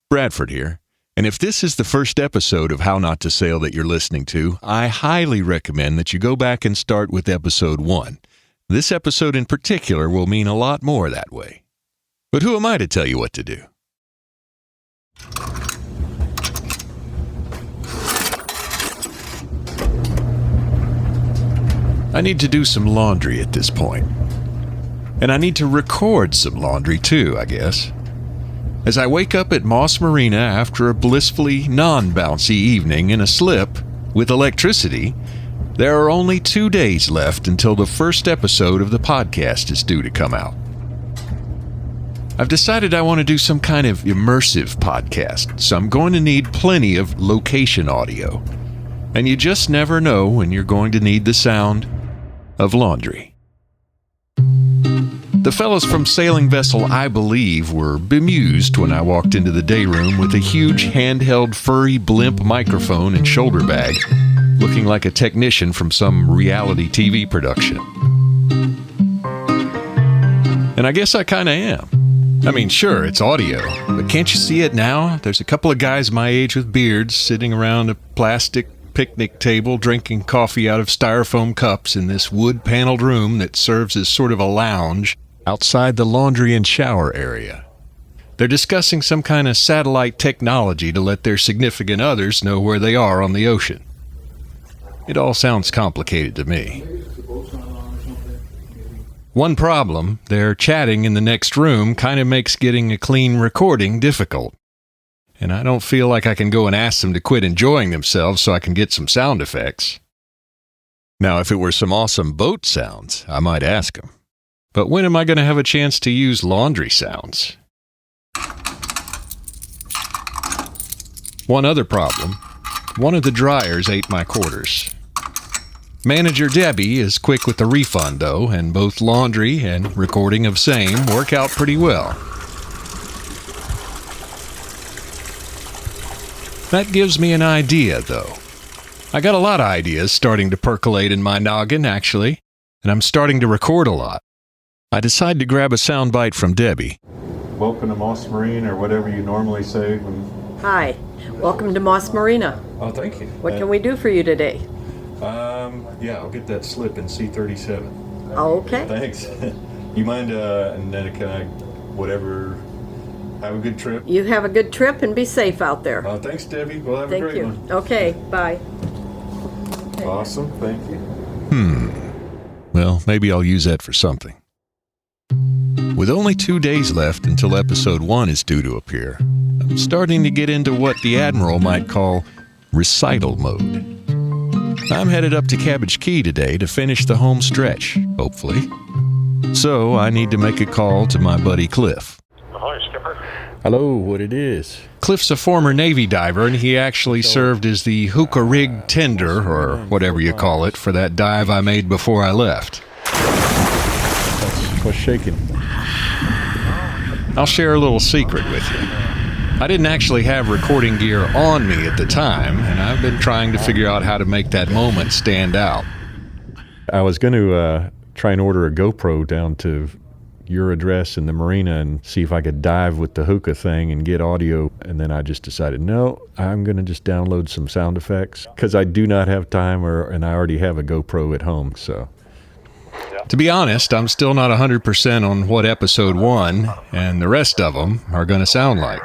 Bradford here, and if this is the first episode of How Not to Sail that you're listening to, I highly recommend that you go back and start with episode 1. This episode in particular will mean a lot more that way. But who am I to tell you what to do? I need to do some laundry at this point. And I need to record some laundry too, I guess. As I wake up at Moss Marina after a blissfully non-bouncy evening in a slip with electricity, there are only 2 days left until the first episode of the podcast is due to come out. I've decided I want to do some kind of immersive podcast, so I'm going to need plenty of location audio. And you just never know when you're going to need the sound of laundry. The fellows from Sailing Vessel I Believe were bemused when I walked into the day room with a huge handheld furry blimp microphone and shoulder bag, looking like a technician from some reality TV production. And I guess I kinda am. I mean, sure, it's audio, but can't you see it now? There's a couple of guys my age with beards sitting around a plastic picnic table drinking coffee out of styrofoam cups in this wood-paneled room that serves as sort of a lounge outside the laundry and shower area. They're discussing some kind of satellite technology to let their significant others know where they are on the ocean. It all sounds complicated to me. One problem, their chatting in the next room kind of makes getting a clean recording difficult. And I don't feel like I can go and ask them to quit enjoying themselves so I can get some sound effects. Now, if it were some awesome boat sounds, I might ask them. But when am I going to have a chance to use laundry sounds? One other problem. One of the dryers ate my quarters. Manager Debbie is quick with the refund, though, and both laundry and recording of same work out pretty well. That gives me an idea, though. I got a lot of ideas starting to percolate in my noggin, actually, and I'm starting to record a lot. I decide to grab a soundbite from Debbie. Welcome to Moss Marina, or whatever you normally say. Hi, welcome to Moss Marina. Oh, thank you. What can we do for you today? I'll get that slip in C37. Okay. Thanks. You mind, and then can I, have a good trip? You have a good trip and be safe out there. Thanks, Debbie. We'll have a great one. Thank you. Okay, bye. Awesome, thank you. Well, maybe I'll use that for something. With only 2 days left until episode 1 is due to appear, I'm starting to get into what the Admiral might call recital mode. I'm headed up to Cabbage Key today to finish the home stretch, hopefully. So I need to make a call to my buddy Cliff. Ahoy, Skipper. Hello, what it is? Cliff's a former Navy diver, and he actually served as the hookah rig tender, or whatever you call it, for that dive I made before I left. What's shaking? I'll share a little secret with you. I didn't actually have recording gear on me at the time, and I've been trying to figure out how to make that moment stand out. I was going to try and order a GoPro down to your address in the marina and see if I could dive with the hookah thing and get audio. And then I just decided, no, I'm going to just download some sound effects because I do not have time and I already have a GoPro at home. So, to be honest, I'm still not 100% on what episode 1 and the rest of them are going to sound like.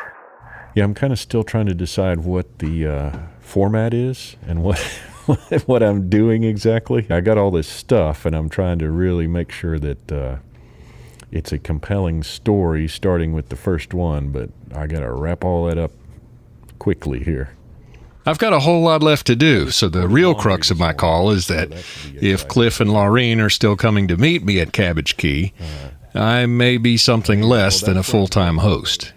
Yeah, I'm kind of still trying to decide what the format is and what I'm doing exactly. I got all this stuff and I'm trying to really make sure that it's a compelling story starting with the first one, but I got to wrap all that up quickly here. I've got a whole lot left to do, so the real crux of my call is that if Cliff and Laureen are still coming to meet me at Cabbage Key, I may be something less than a full-time host.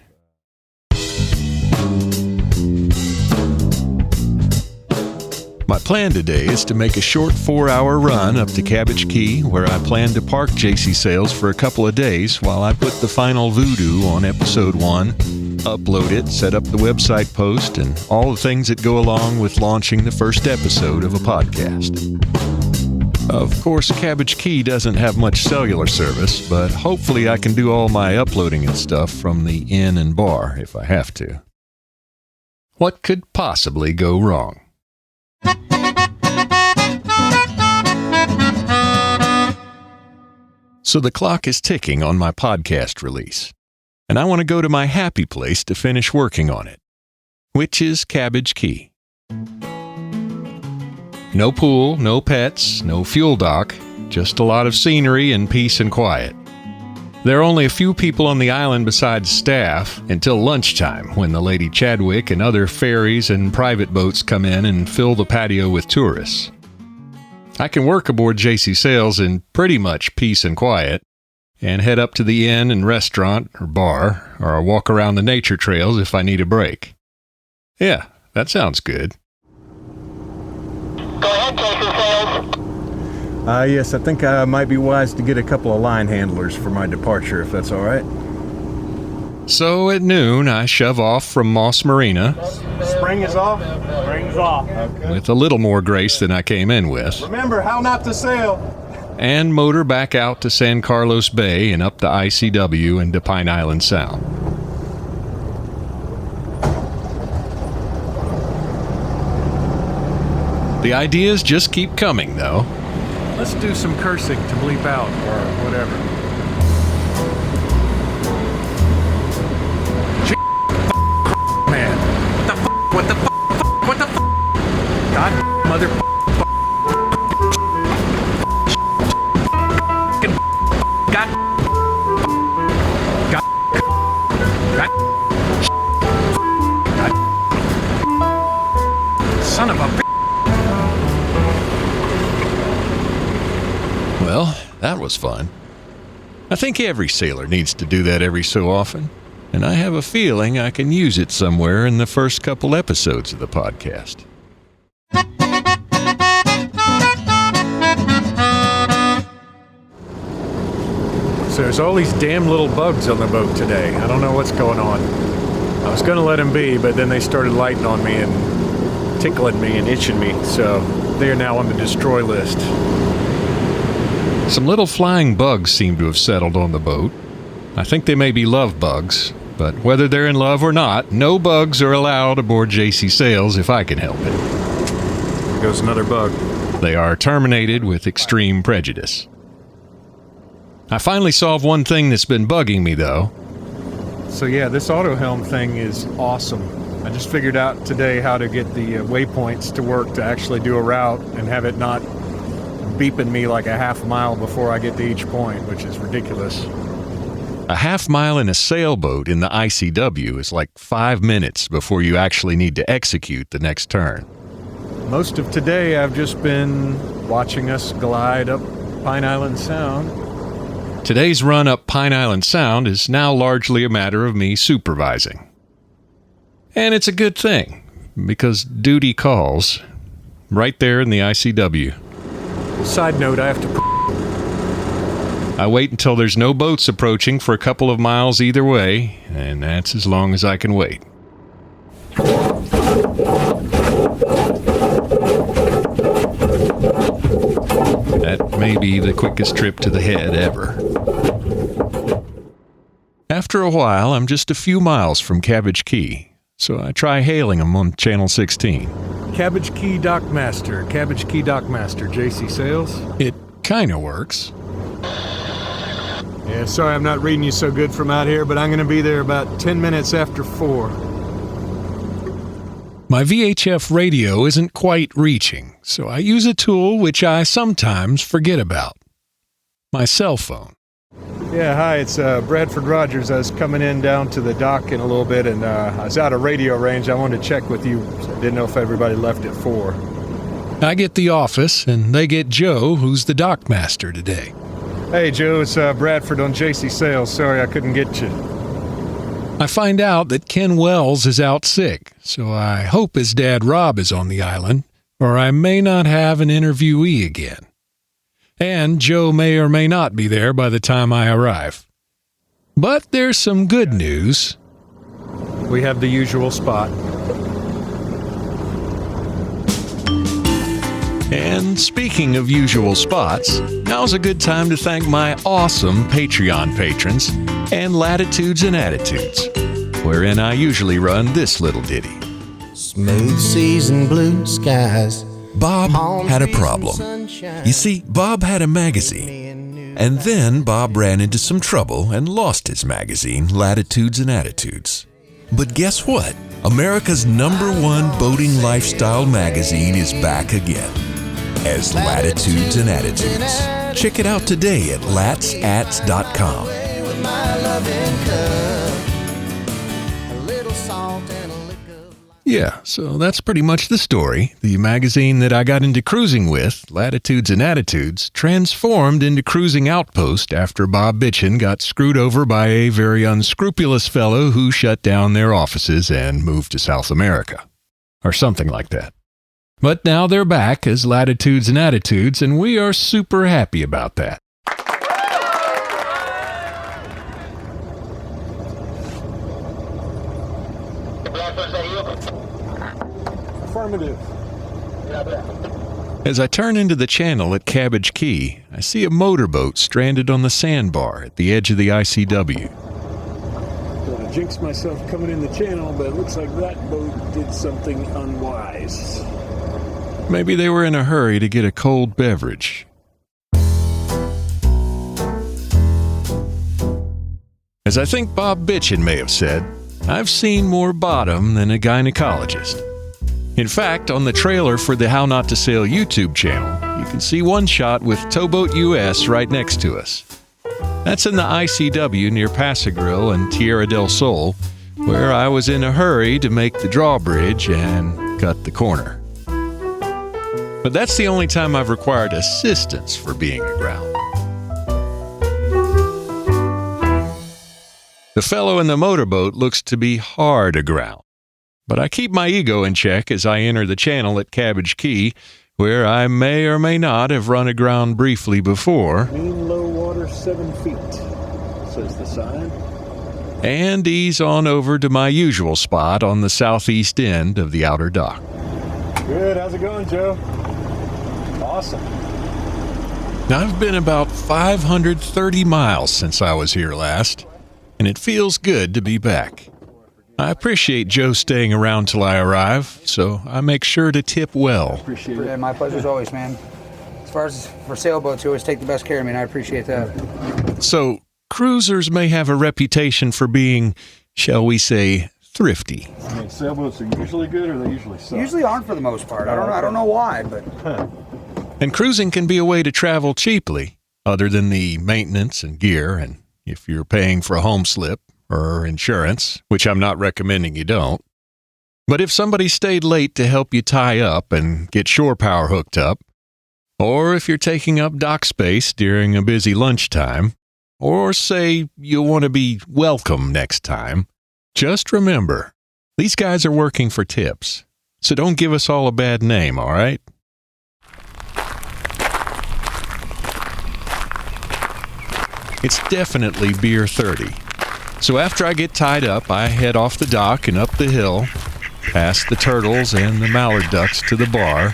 My plan today is to make a short 4-hour run up to Cabbage Key, where I plan to park JC Sails for a couple of days while I put the final voodoo on episode 1, upload it, set up the website post, and all the things that go along with launching the first episode of a podcast. Of course, Cabbage Key doesn't have much cellular service, but hopefully I can do all my uploading and stuff from the inn and bar if I have to. What could possibly go wrong? So the clock is ticking on my podcast release, and I want to go to my happy place to finish working on it, which is Cabbage Key. No pool, no pets, no fuel dock, just a lot of scenery and peace and quiet. There are only a few people on the island besides staff until lunchtime, when the Lady Chadwick and other ferries and private boats come in and fill the patio with tourists. I can work aboard JC Sails in pretty much peace and quiet, and head up to the inn and restaurant or bar, or walk around the nature trails if I need a break. Yeah, that sounds good. Go ahead, JC Sails. Yes, I think I might be wise to get a couple of line handlers for my departure, if that's all right. So at noon, I shove off from Moss Marina Spring is off? Spring's off. Okay. with a little more grace than I came in with, Remember how not to sail. and motor back out to San Carlos Bay and up the ICW and to Pine Island Sound. The ideas just keep coming, though. Let's do some cursing to bleep out, or whatever. Man. What the f***? God, mother God. Son of a bitch. Well, that was fun. I think every sailor needs to do that every so often, and I have a feeling I can use it somewhere in the first couple episodes of the podcast. So there's all these damn little bugs on the boat today. I don't know what's going on. I was gonna let them be, but then they started lighting on me and tickling me and itching me, so they are now on the destroy list. Some little flying bugs seem to have settled on the boat. I think they may be love bugs, but whether they're in love or not, no bugs are allowed aboard JC Sails if I can help it. There goes another bug. They are terminated with extreme prejudice. I finally solved one thing that's been bugging me, though. So yeah, this auto helm thing is awesome. I just figured out today how to get the waypoints to work to actually do a route and have it not beeping me like a half mile before I get to each point, which is ridiculous. A half mile in a sailboat in the ICW is like 5 minutes before you actually need to execute the next turn. Most of today I've just been watching us glide up Pine Island Sound. Today's run up Pine Island Sound is now largely a matter of me supervising. And it's a good thing, because duty calls right there in the ICW. Side note, I have to... I wait until there's no boats approaching for a couple of miles either way, and that's as long as I can wait. That may be the quickest trip to the head ever. After a while, I'm just a few miles from Cabbage Key, so I try hailing them on Channel 16. Cabbage Key Dockmaster, JC Sails. It kind of works. Yeah, sorry I'm not reading you so good from out here, but I'm going to be there about 10 minutes after 4. My VHF radio isn't quite reaching, so I use a tool which I sometimes forget about. My cell phone. Yeah, hi, it's Bradford Rogers. I was coming in down to the dock in a little bit, and I was out of radio range. I wanted to check with you. So I didn't know if everybody left at 4. I get the office, and they get Joe, who's the dockmaster today. Hey, Joe, it's Bradford on JC Sails. Sorry I couldn't get you. I find out that Ken Wells is out sick, so I hope his dad Rob is on the island, or I may not have an interviewee again. And Joe may or may not be there by the time I arrive. But there's some good news. We have the usual spot. And speaking of usual spots, now's a good time to thank my awesome Patreon patrons and Latitudes and Attitudes, wherein I usually run this little ditty. Smooth seas and blue skies. Bob Palm had a trees and problem. sunshine. You see, Bob had a magazine. And then Bob ran into some trouble and lost his magazine, Latitudes and Attitudes. But guess what? America's #1 boating lifestyle magazine is back again as Latitudes and Attitudes. Check it out today at latsats.com. With my loving cup, a little salt and a lick of Yeah, so that's pretty much the story. The magazine that I got into cruising with, Latitudes and Attitudes, transformed into Cruising Outpost after Bob Bitchin got screwed over by a very unscrupulous fellow who shut down their offices and moved to South America. Or something like that. But now they're back as Latitudes and Attitudes, and we are super happy about that. Affirmative. As I turn into the channel at Cabbage Key, I see a motorboat stranded on the sandbar at the edge of the ICW. Don't want to jinx myself coming in the channel, but it looks like that boat did something unwise. Maybe they were in a hurry to get a cold beverage. As I think Bob Bitchin may have said, I've seen more bottom than a gynecologist. In fact, on the trailer for the How Not to Sail YouTube channel, you can see one shot with Towboat US right next to us. That's in the ICW near Passagril and Tierra del Sol, where I was in a hurry to make the drawbridge and cut the corner. But that's the only time I've required assistance for being aground. The fellow in the motorboat looks to be hard aground. But I keep my ego in check as I enter the channel at Cabbage Key, where I may or may not have run aground briefly before, Mean low water 7 feet, says the sign. and ease on over to my usual spot on the southeast end of the outer dock. Good. How's it going, Joe? Awesome. Now, I've been about 530 miles since I was here last, and it feels good to be back. I appreciate Joe staying around till I arrive, so I make sure to tip well. Appreciate Yeah, it. my pleasure as always, man. As far as for sailboats, you always take the best care of me, and I appreciate that. So, cruisers may have a reputation for being, shall we say, thrifty. I mean, sailboats are usually good, or they usually suck? Usually aren't for the most part. I don't know why, but And cruising can be a way to travel cheaply, other than the maintenance and gear, and if you're paying for a home slip or insurance, which I'm not recommending you don't. But if somebody stayed late to help you tie up and get shore power hooked up, or if you're taking up dock space during a busy lunchtime, or say you want to be welcome next time, just remember, these guys are working for tips, so don't give us all a bad name, all right? It's definitely beer 30. So after I get tied up, I head off the dock and up the hill, past the turtles and the mallard ducks to the bar,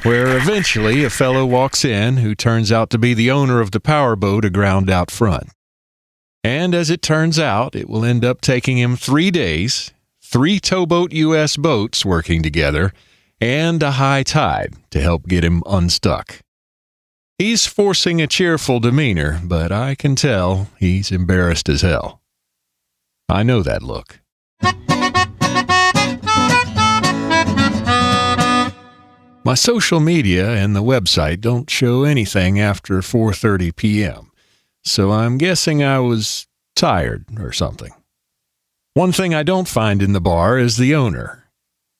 where eventually a fellow walks in who turns out to be the owner of the powerboat aground out front. And as it turns out, it will end up taking him 3 days, 3 Towboat US boats working together, and a high tide to help get him unstuck. He's forcing a cheerful demeanor, but I can tell he's embarrassed as hell. I know that look. My social media and the website don't show anything after 4:30 p.m., so I'm guessing I was tired or something. One thing I don't find in the bar is the owner.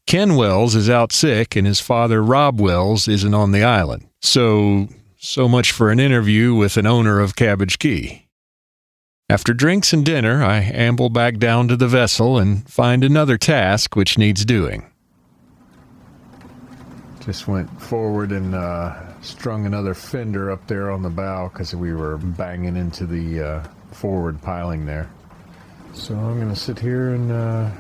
Ken Wells is out sick and his father Rob Wells isn't on the island, so much for an interview with an owner of Cabbage Key. After drinks and dinner, I amble back down to the vessel and find another task which needs doing. Just went forward and strung another fender up there on the bow because we were banging into the forward piling there. So I'm going to sit here and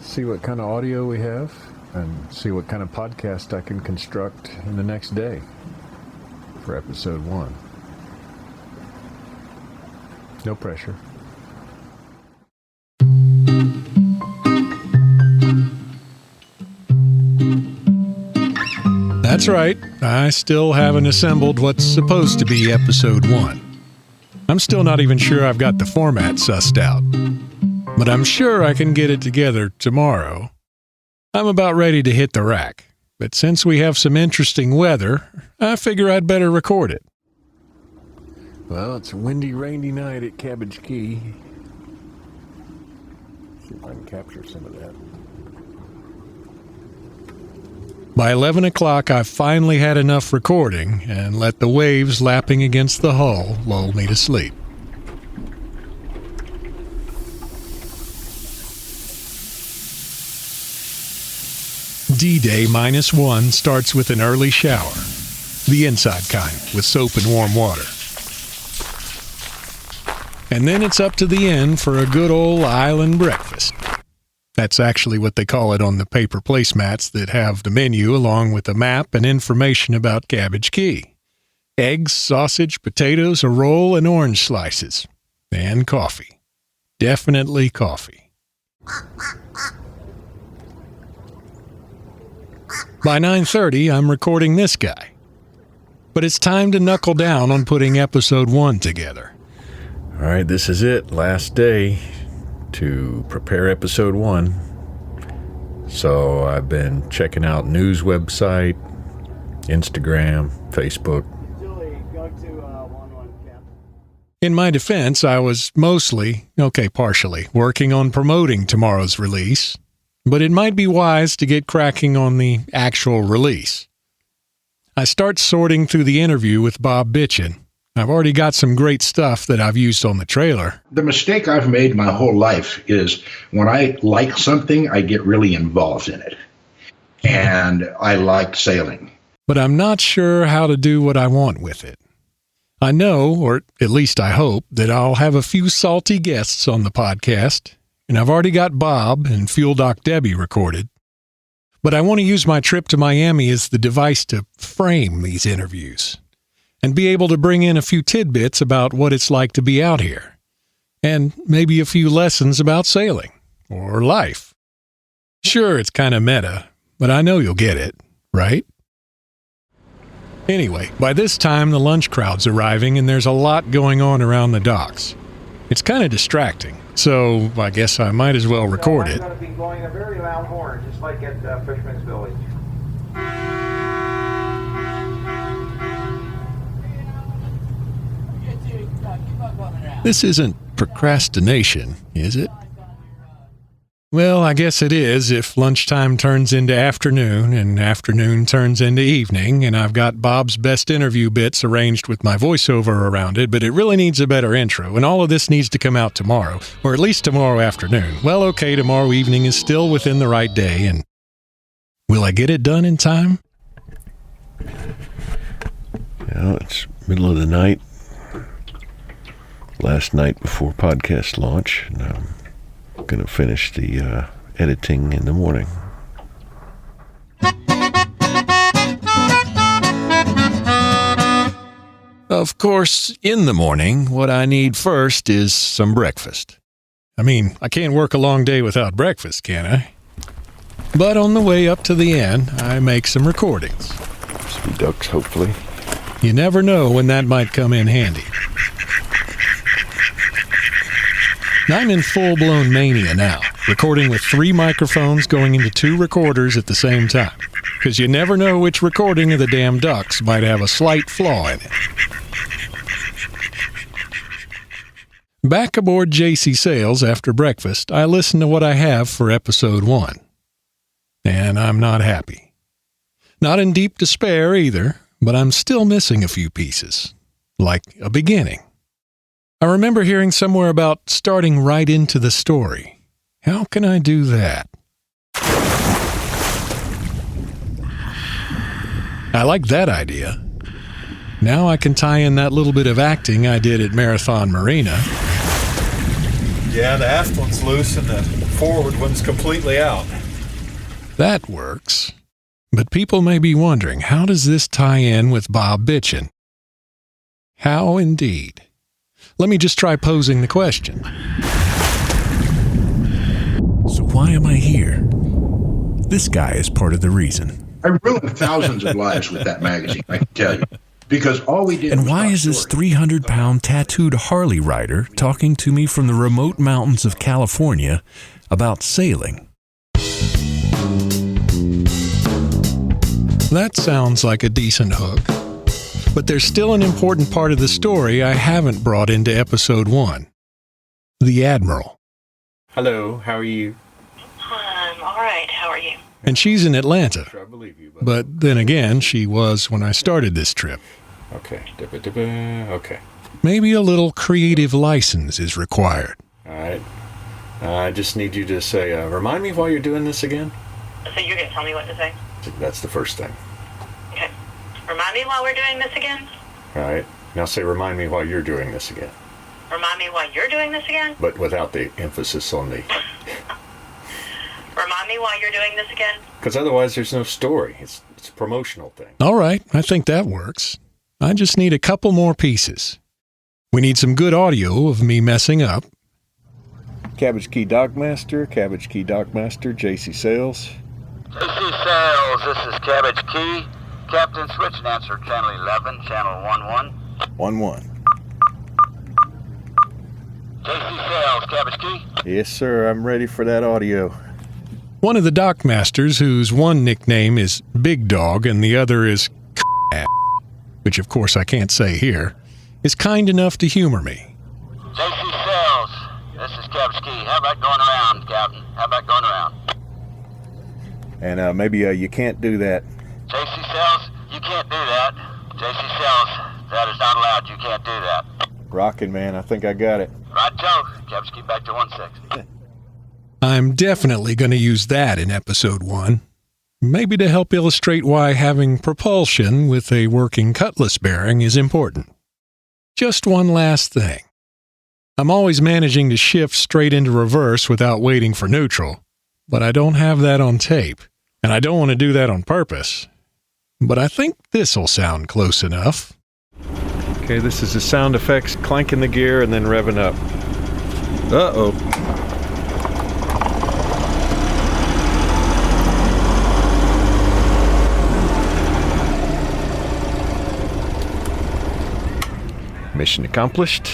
see what kind of audio we have and see what kind of podcast I can construct in the next day for episode 1. No pressure. That's right. I still haven't assembled what's supposed to be episode 1. I'm still not even sure I've got the format sussed out. But I'm sure I can get it together tomorrow. I'm about ready to hit the rack. But since we have some interesting weather, I figure I'd better record it. Well, it's a windy, rainy night at Cabbage Key. See if I can capture some of that. By 11 o'clock, I finally had enough recording and let the waves lapping against the hull lull me to sleep. D-Day -1 starts with an early shower, the inside kind, with soap and warm water. And then it's up to the inn for a good old island breakfast. That's actually what they call it on the paper placemats that have the menu along with a map and information about Cabbage Key. Eggs, sausage, potatoes, a roll, and orange slices. And coffee. Definitely coffee. By 9:30, I'm recording this guy. But it's time to knuckle down on putting episode 1 together. All right, this is it. Last day to prepare episode 1. So I've been checking out news website, Instagram, Facebook. In my defense, I was partially, working on promoting tomorrow's release, but it might be wise to get cracking on the actual release. I start sorting through the interview with Bob Bitchin. I've already got some great stuff that I've used on the trailer. The mistake I've made my whole life is when I like something, I get really involved in it. And I like sailing. But I'm not sure how to do what I want with it. I know, or at least I hope, that I'll have a few salty guests on the podcast, and I've already got Bob and Fuel Doc Debbie recorded. But I want to use my trip to Miami as the device to frame these interviews and be able to bring in a few tidbits about what it's like to be out here, and maybe a few lessons about sailing, or life. Sure, it's kind of meta, but I know you'll get it, right? Anyway, by this time the lunch crowd's arriving and there's a lot going on around the docks. It's kind of distracting, so I guess I might as well record it. I'm going to be blowing a very loud horn, just like at Fisherman's Village. This isn't procrastination, is it? Well, I guess it is if lunchtime turns into afternoon and afternoon turns into evening, and I've got Bob's best interview bits arranged with my voiceover around it, but it really needs a better intro, and all of this needs to come out tomorrow, or at least tomorrow afternoon. Well, okay, tomorrow evening is still within the right day, and will I get it done in time? Yeah, it's middle of the night. Last night before podcast launch, and I'm going to finish the editing in the morning. Of course, in the morning, what I need first is some breakfast. I mean, I can't work a long day without breakfast, can I? But on the way up to the inn, I make some recordings. Some ducks, hopefully. You never know when that might come in handy. I'm in full-blown mania now, recording with 3 microphones going into 2 recorders at the same time, because you never know which recording of the damn ducks might have a slight flaw in it. Back aboard JC Sails after breakfast, I listen to what I have for episode 1. And I'm not happy. Not in deep despair either, but I'm still missing a few pieces, like a beginning. I remember hearing somewhere about starting right into the story. How can I do that? I like that idea. Now I can tie in that little bit of acting I did at Marathon Marina. Yeah, the aft one's loose and the forward one's completely out. That works. But people may be wondering, how does this tie in with Bob Bitchin? How indeed? Let me just try posing the question. So why am I here? This guy is part of the reason. I ruined thousands of lives with that magazine, I can tell you. Because all we did And was why talk is this stories. 300-pound tattooed Harley rider talking to me from the remote mountains of California about sailing? That sounds like a decent hook. But there's still an important part of the story I haven't brought into episode 1. The Admiral. Hello, how are you? I'm all right. How are you? And she's in Atlanta. I believe you. But then again, she was when I started this trip. Okay. Okay. Maybe a little creative license is required. All right. I just need you to say, remind me why you're doing this again. So you're going to tell me what to say? That's the first thing. Okay. Remind me why we're doing this again? All right. Now say, remind me why you're doing this again. Remind me why you're doing this again? But without the emphasis on the... Remind me why you're doing this again? Because otherwise there's no story. It's a promotional thing. All right, I think that works. I just need a couple more pieces. We need some good audio of me messing up. Cabbage Key Dockmaster, JC Sales. JC Sales, this is Cabbage Key. Captain, switch and answer channel 11, channel 11. 1-1. JC Sales, Cabbage Key. Yes, sir. I'm ready for that audio. One of the dockmasters, whose one nickname is Big Dog and the other is which of course I can't say here, is kind enough to humor me. JC Sales, this is Cabbage Key. How about going around, Captain? How about going around? And maybe you can't do that. JC Sales, you can't do that. JC Sales, that is not allowed. You can't do that. Rockin', man. I think I got it. Right, Joe. Cabbage Key back to 160. I'm definitely going to use that in episode 1. Maybe to help illustrate why having propulsion with a working cutlass bearing is important. Just one last thing. I'm always managing to shift straight into reverse without waiting for neutral, but I don't have that on tape, and I don't want to do that on purpose. But I think this'll sound close enough. Okay, this is the sound effects clanking the gear and then revving up. Uh-oh. Mission accomplished.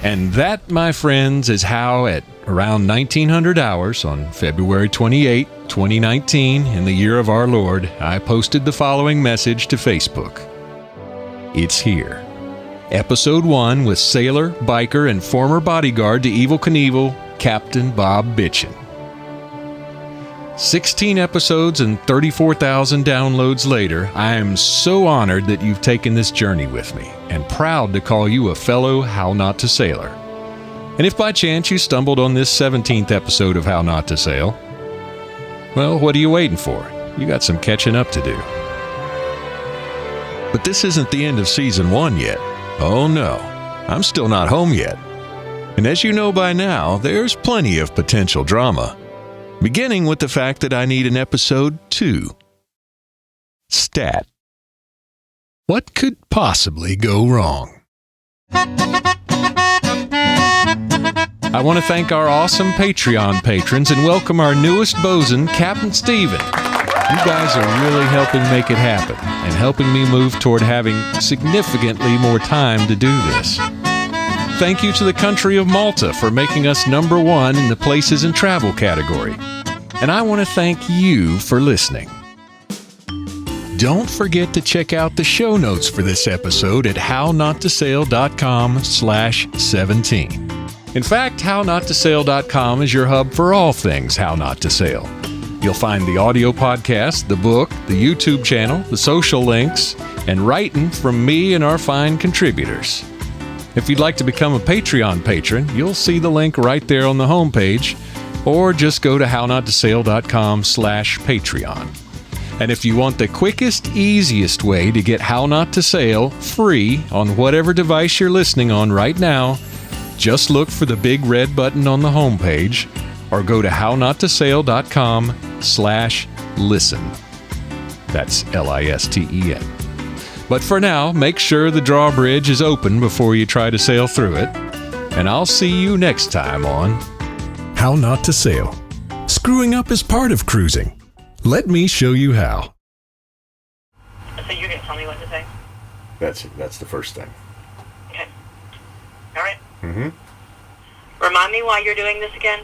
And that, my friends, is how at around 1900 hours on February 28, 2019, in the year of our Lord, I posted the following message to Facebook. It's here. Episode 1 with sailor, biker, and former bodyguard to Evel Knievel, Captain Bob Bitchin. 16 episodes and 34,000 downloads later, I am so honored that you've taken this journey with me, and proud to call you a fellow How Not to Sailor. And if by chance you stumbled on this 17th episode of How Not to Sail, well, what are you waiting for? You got some catching up to do. But this isn't the end of Season 1 yet. Oh no, I'm still not home yet. And as you know by now, there's plenty of potential drama. Beginning with the fact that I need an episode 2. Stat. What could possibly go wrong? I want to thank our awesome Patreon patrons and welcome our newest bosun, Captain Steven. You guys are really helping make it happen and helping me move toward having significantly more time to do this. Thank you to the country of Malta for making us number 1 in the places and travel category. And I want to thank you for listening. Don't forget to check out the show notes for this episode at hownottosail.com/17. In fact, hownottosail.com is your hub for all things How Not to Sail. You'll find the audio podcast, the book, the YouTube channel, the social links, and writing from me and our fine contributors. If you'd like to become a Patreon patron, you'll see the link right there on the homepage, or just go to hownottosail.com/Patreon. And if you want the quickest, easiest way to get How Not to Sail free on whatever device you're listening on right now, just look for the big red button on the homepage, or go to hownottosail.com/listen. That's LISTEN. But for now, make sure the drawbridge is open before you try to sail through it. And I'll see you next time on How Not to Sail Screwing up is part of cruising. Let me show you how. So you're going to tell me what to say? That's the first thing. Okay. All right. Mm-hmm. Remind me why you're doing this again?